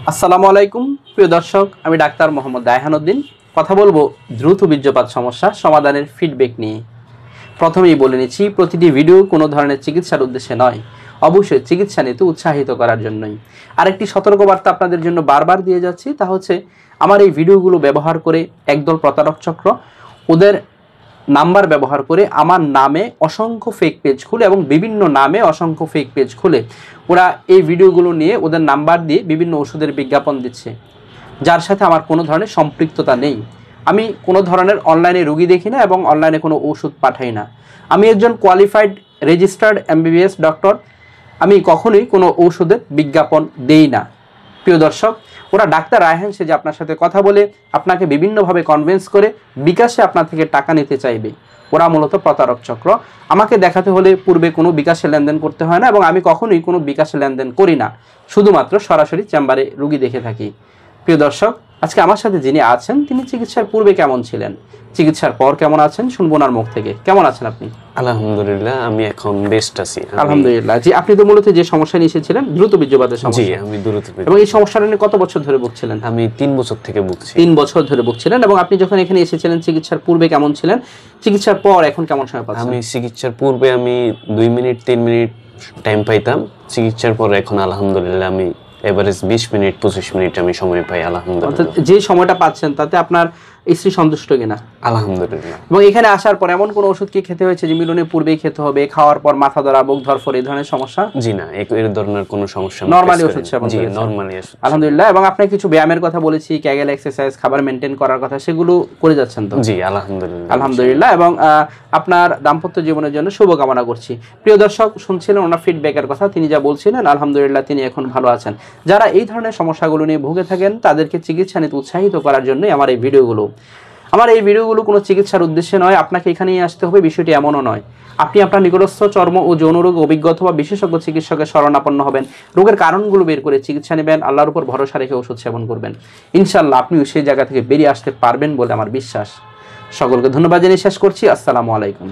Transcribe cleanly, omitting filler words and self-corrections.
আসসালামু আলাইকুম প্রিয় দর্শক, আমি ডাক্তার মোহাম্মদ রায়হানুদ্দিন। কথা বলবো দ্রুত বীর্যপাত সমস্যা সমাধানের ফিডব্যাক নিয়ে। প্রথমেই বলে নিচ্ছি, প্রতিটি ভিডিও কোনো ধরনের চিকিৎসার উদ্দেশ্যে নয়, অবশ্যই চিকিৎসা নিতে উৎসাহিত করার জন্যই। আরেকটি সতর্কবার্তা আপনাদের জন্য বারবার দিয়ে যাচ্ছি, তা হচ্ছে আমার এই ভিডিওগুলো ব্যবহার করে একদল প্রতারক চক্র ওদের নাম্বার ব্যবহার করে আমার নামে অসংখ্য ফেক পেজ খুলে এবং বিভিন্ন নামে অসংখ্য ফেক পেজ খুলে ওরা এই ভিডিওগুলো নিয়ে ওদের নাম্বার দিয়ে বিভিন্ন ওষুধের বিজ্ঞাপন দিচ্ছে, যার সাথে আমার কোনো ধরনের সম্পৃক্ততা নেই। আমি কোনো ধরনের অনলাইনে রুগী দেখি না এবং অনলাইনে কোনো ওষুধ পাঠাই না। আমি একজন কোয়ালিফাইড রেজিস্টার্ড MBBS ডক্টর। আমি কখনোই কোনো ওষুধের বিজ্ঞাপন দেই না। প্রিয় দর্শক, ওরা ডাক্তার রায়হান সেজে আপনার সাথে কথা বলে আপনাকে বিভিন্নভাবে কনভিন্স করে বিকাশে আপনার থেকে টাকা নিতে চাইবে। ওরা মূলত প্রতারক চক্র। আমাকে দেখাতে হলে পূর্বে কোনো বিকাশে লেনদেন করতে হয় না এবং আমি কখনোই কোনো বিকাশে লেনদেন করি না, শুধুমাত্র সরাসরি চেম্বারে রুগী দেখে থাকি। প্রিয় দর্শক, আজকে আমার সাথে যিনি আছেন তিনি চিকিৎসার পূর্বে কেমন ছিলেন, চিকিৎসার পর কেমন আছেন শুনবো ওনার মুখ থেকে। কেমন আছেন আপনি? আলহামদুলিল্লাহ, আমি এখন বেস্ট আছি। আলহামদুলিল্লাহ। জি, আপনি তো মূলত যে সমস্যা নিয়ে এসেছিলেন দ্রুত বীর্যপাতের সমস্যা। জি, আমি দ্রুত এবং এই সমস্যাটা নিয়ে কত বছর ধরে ভুগছিলেন? আমি 3 বছর থেকে ভুগছি। 3 বছর ধরে ভুগছিলেন। এবং আপনি যখন এখানে এসেছিলেন চিকিৎসার পূর্বে কেমন ছিলেন, চিকিৎসার পর এখন কেমন সময় পাচ্ছেন? আমি চিকিৎসার পূর্বে 2 মিনিট 3 মিনিট টাইম পাইতাম, চিকিৎসার পর এখন আলহামদুলিল্লাহ আমি এভারেজ 20 মিনিট 25 মিনিট আমি সময় পাই আলহামদুলিল্লাহ। যে সময়টা পাচ্ছেন তাতে আপনার স্ত্রী সন্তুষ্ট কিনা? আলহামদুলিল্লাহ। এবং এখানে আসার পর এমন কোন ওষুধ কি খেতে হয়েছে যে মিলনের পূর্বেই খেতে হবে, খাওয়ার পর মাথা ধরা, বুক ধরফর এই ধরনের সমস্যা? জি না, এই ধরনের কোনো সমস্যা না। নরমালি ওষুধ সেবন জি, করেছেন? নরমালি ওষুধ। আলহামদুলিল্লাহ। এবং আপনি কিছু ব্যায়ামের কথা বলেছি, ক্যাগেল এক্সারসাইজ, খাবার মেইনটেইন করার কথা, সেগুলো করে যাচ্ছেন তো? জি আলহামদুলিল্লাহ। আলহামদুলিল্লাহ। এবং আপনার দাম্পত্য জীবনের জন্য শুভকামনা করছি। প্রিয় দর্শক, শুনছিলেন ওনার ফিডব্যাকের কথা। তিনি যা বলছিলেন আলহামদুলিল্লাহ তিনি এখন ভালো আছেন। যারা এই ধরনের সমস্যাগুলো নিয়ে ভুগে থাকেন তাদেরকে চিকিৎসা নিতে উৎসাহিত করার জন্যই আমার এই ভিডিওগুলো। আমার এই ভিডিওগুলো কোনো চিকিৎসার উদ্দেশ্যে নয়, আপনাকে এখানেই আসতে হবে বিষয়টি এমনও নয়। আপনি আপনার নিকটস্থ চর্ম ও যৌন রোগ অভিজ্ঞতা বা বিশেষজ্ঞ চিকিৎসকের শরণাপন্ন হবেন, রোগের কারণগুলো বের করে চিকিৎসা নেবেন, আল্লাহর উপর ভরসা রেখে ওষুধ সেবন করবেন। ইনশাআল্লাহ আপনিও সেই জায়গা থেকে বেরিয়ে আসতে পারবেন বলে আমার বিশ্বাস। সকলকে ধন্যবাদ জানিয়ে শেষ করছি। আসসালামু আলাইকুম।